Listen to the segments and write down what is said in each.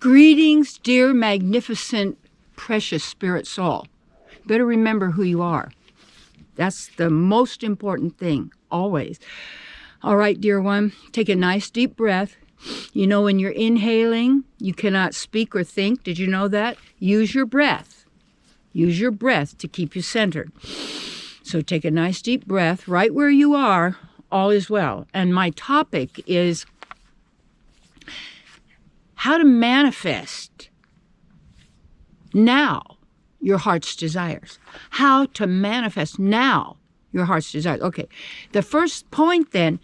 Greetings, dear, magnificent, precious spirit soul. Better remember who you are. That's the most important thing, always. All right, dear one, take a nice deep breath. You know, when you're inhaling, you cannot speak or think. Did you know that? Use your breath. Use your breath to keep you centered. So take a nice deep breath right where you are. All is well. And my topic is how to manifest now your heart's desires. How to manifest now your heart's desires. Okay, the first point then,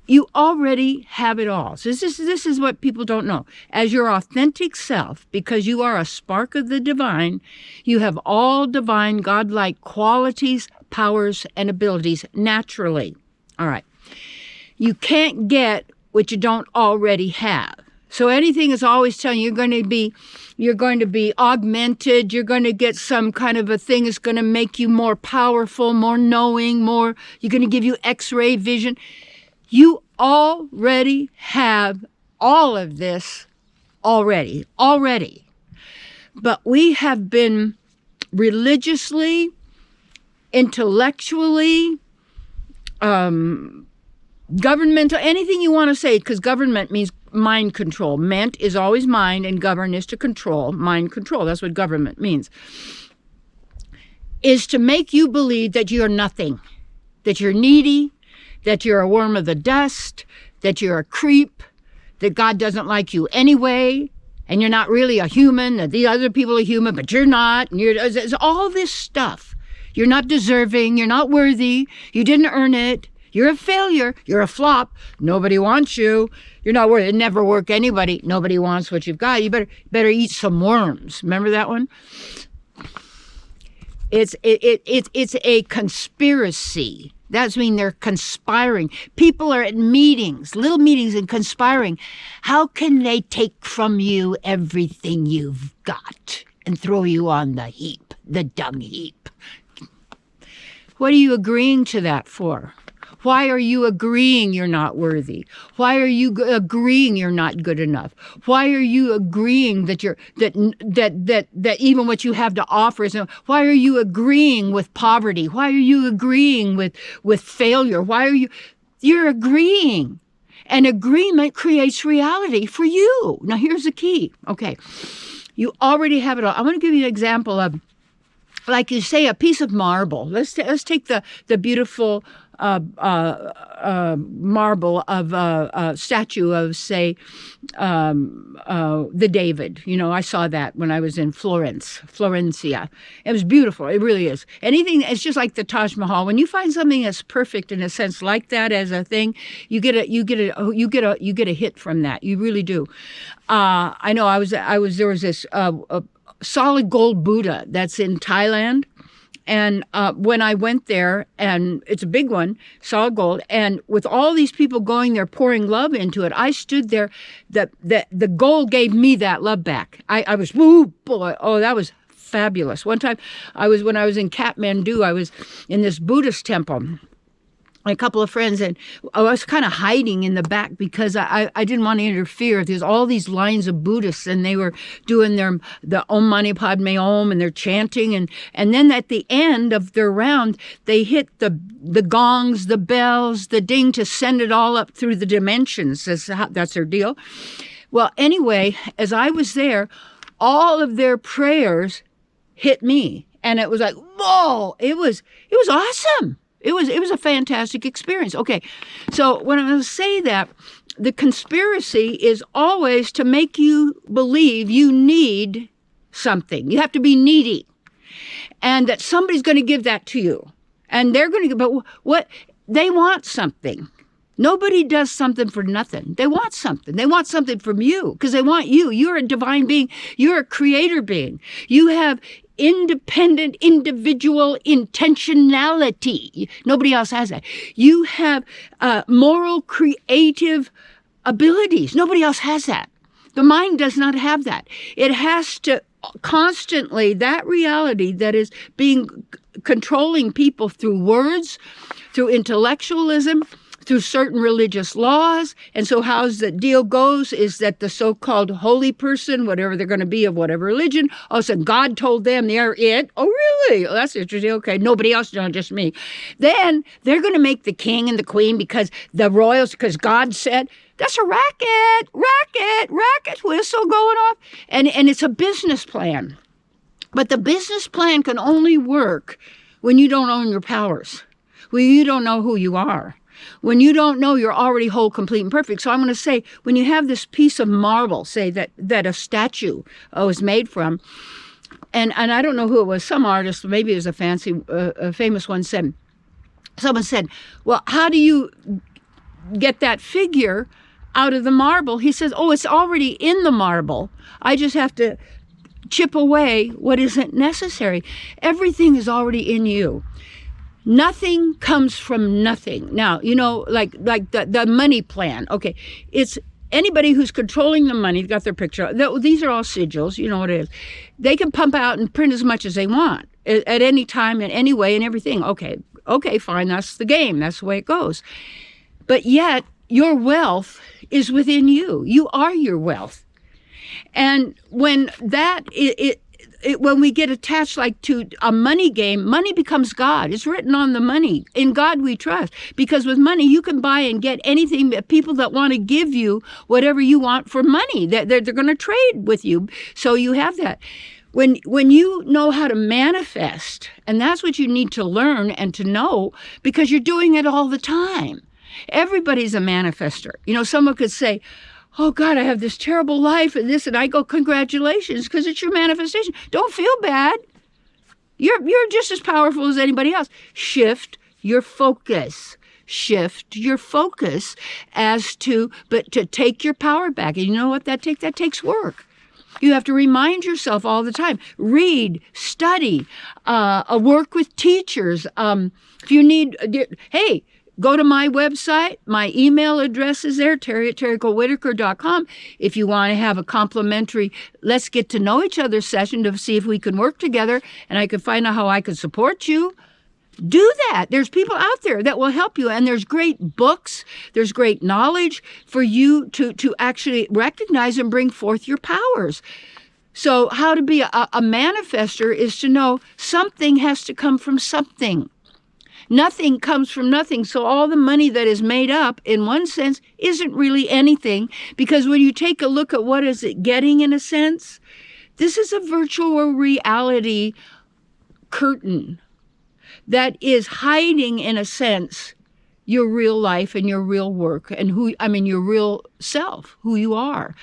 you already have it all. So this is what people don't know. As your authentic self, because you are a spark of the divine, you have all divine, godlike qualities, powers, and abilities naturally. All right. You can't get what you don't already have. So anything is always telling you you're going to be augmented. You're going to get some kind of a thing that's going to make you more powerful, more knowing, you're going to give you X-ray vision. You already have all of this already. But we have been religiously, intellectually, governmental, anything you want to say, because government means mind control. Ment is always mind, and govern is to control. Mind control, that's what government means. Is to make you believe that you're nothing, that you're needy, that you're a worm of the dust, that you're a creep, that God doesn't like you anyway, and you're not really a human, that the other people are human, but you're not. And it's all this stuff. You're not deserving, you're not worthy, you didn't earn it. You're a failure. You're a flop. Nobody wants you. You're not worth it. Never work anybody. Nobody wants what you've got. You better eat some worms. Remember that one? It's a conspiracy. That's mean they're conspiring. People are at meetings, little meetings, and conspiring. How can they take from you everything you've got and throw you on the heap, the dung heap? What are you agreeing to that for? Why are you agreeing you're not worthy? Why are you agreeing you're not good enough? Why are you agreeing that that even what you have to offer is not? Why are you agreeing with poverty? Why are you agreeing with failure? You're agreeing. And agreement creates reality for you. Now here's the key. Okay. You already have it all. I want to give you an example of, like you say, a piece of marble. Let's take the beautiful marble of a statue of, say, the David. You know, I saw that when I was in Florencia. It was beautiful. It really is. Anything, it's just like the Taj Mahal. When you find something that's perfect in a sense like that as a thing, you get a hit from that. You really do. I know there was this solid gold Buddha that's in Thailand. And when I went there, and it's a big one, solid gold, and with all these people going there pouring love into it, I stood there. The gold gave me that love back. I was, woo, boy, oh, that was fabulous. One time, when I was in Kathmandu, I was in this Buddhist temple. A couple of friends, and I was kind of hiding in the back because I didn't want to interfere. There's all these lines of Buddhists, and they were doing the Om Mani Padme Om, and they're chanting, and then at the end of their round, they hit the gongs, the bells, the ding to send it all up through the dimensions. That's their deal. Well, anyway, as I was there, all of their prayers hit me, and it was like, whoa! It was awesome. It was a fantastic experience. Okay, so when I'm going to say that, the conspiracy is always to make you believe you need something. You have to be needy, and that somebody's going to give that to you, and they're going to give. But what they want something. Nobody does something for nothing. They want something. They want something from you because they want you. You're a divine being. You're a creator being. You have independent, individual intentionality. Nobody else has that. You have moral, creative abilities. Nobody else has that. The mind does not have that. It has to constantly, that reality that is controlling people through words, through intellectualism, through certain religious laws. And so how's the deal goes is that the so-called holy person, whatever they're going to be of whatever religion, all of a sudden God told them they're it. Oh, really? Oh, that's interesting. Okay, nobody else, not just me. Then they're going to make the king and the queen because the royals, because God said, that's a racket whistle going off. And it's a business plan. But the business plan can only work when you don't own your powers, when you don't know who you are, when you don't know you're already whole, complete, and perfect. So I'm going to say, when you have this piece of marble, say that a statue was made from, and I don't know who it was, some artist, maybe it was a famous one, someone said, well, how do you get that figure out of the marble? He says, oh, it's already in the marble. I just have to chip away what isn't necessary. Everything is already in you. Nothing comes from nothing. Now, like the money plan. Okay, it's anybody who's controlling the money, got their picture. These are all sigils, you know what it is. They can pump out and print as much as they want at any time, in any way, and everything. Okay, fine, that's the game. That's the way it goes. But yet, your wealth is within you. You are your wealth. And when when we get attached like to a money game, money becomes God. It's written on the money. In God we trust. Because with money, you can buy and get anything that people that want to give you whatever you want for money. They're going to trade with you. So you have that. When you know how to manifest, and that's what you need to learn and to know, because you're doing it all the time. Everybody's a manifester. Someone could say, oh, God, I have this terrible life and this, and I go, congratulations, because it's your manifestation. Don't feel bad. You're just as powerful as anybody else. Shift your focus. Shift your focus but to take your power back. And you know what that takes? That takes work. You have to remind yourself all the time. Read, study, work with teachers. If you need, hey, go to my website. My email address is there, Terry@Cole-Whittaker.com. If you want to have a complimentary let's get to know each other session to see if we can work together and I can find out how I can support you, do that. There's people out there that will help you. And there's great books. There's great knowledge for you to actually recognize and bring forth your powers. So how to be a manifester is to know something has to come from something. Nothing comes from nothing. So all the money that is made up, in one sense, isn't really anything. Because when you take a look at what is it getting, in a sense, this is a virtual reality curtain that is hiding, in a sense, your real life and your real work and your real self, who you are.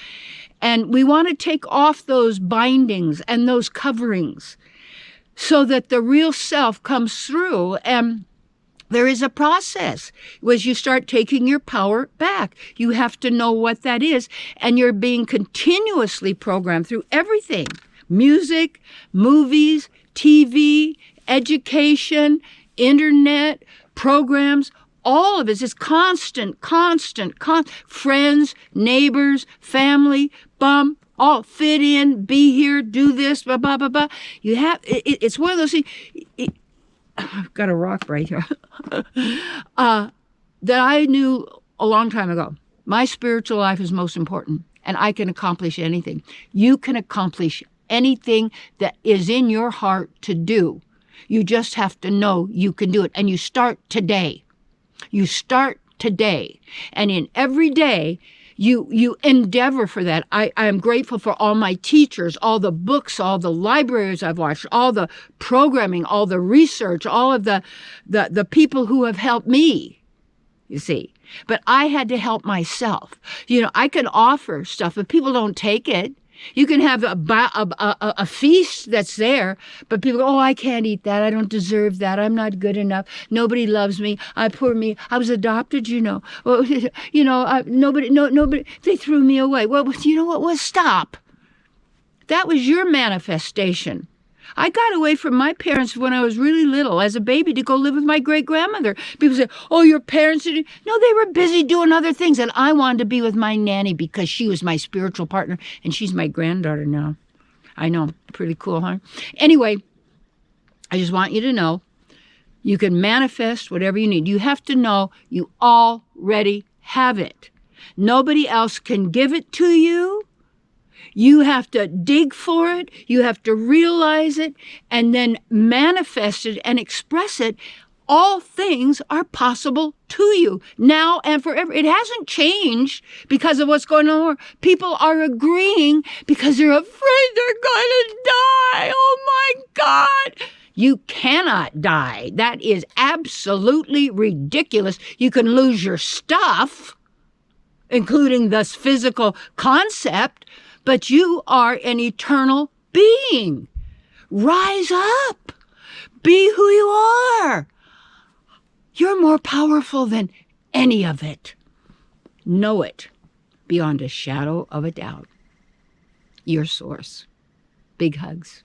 And we want to take off those bindings and those coverings so that the real self comes through. And there is a process as you start taking your power back. You have to know what that is. And you're being continuously programmed through everything. Music, movies, TV, education, internet, programs, all of it is constant, friends, neighbors, family, all fit in, be here, do this, blah, blah, blah, blah. You have, it's one of those things, I've got a rock right here, that I knew a long time ago. My spiritual life is most important, and I can accomplish anything. You can accomplish anything that is in your heart to do. You just have to know you can do it. And you start today. You start today. And in every day, you endeavor for that. I am grateful for all my teachers, all the books, all the libraries I've watched, all the programming, all the research, all of the people who have helped me, you see. But I had to help myself. I can offer stuff, but people don't take it. You can have a feast that's there, but people go, oh, I can't eat that. I don't deserve that. I'm not good enough. Nobody loves me. Poor me. I was adopted, Well, nobody, they threw me away. Well, you know what? Well, stop. That was your manifestation. I got away from my parents when I was really little as a baby to go live with my great-grandmother. People say, oh, your parents didn't. No, they were busy doing other things. And I wanted to be with my nanny because she was my spiritual partner. And she's my granddaughter now. I know. Pretty cool, huh? Anyway, I just want you to know You can manifest whatever you need. You have to know you already have it. Nobody else can give it to you. You have to dig for it. You have to realize it and then manifest it and express it. All things are possible to you now and forever. It hasn't changed because of what's going on. People are agreeing because they're afraid they're going to die. Oh my God. You cannot die. That is absolutely ridiculous. You can lose your stuff, including this physical concept, but you are an eternal being. Rise up. Be who you are. You're more powerful than any of it. Know it beyond a shadow of a doubt. Your source. Big hugs.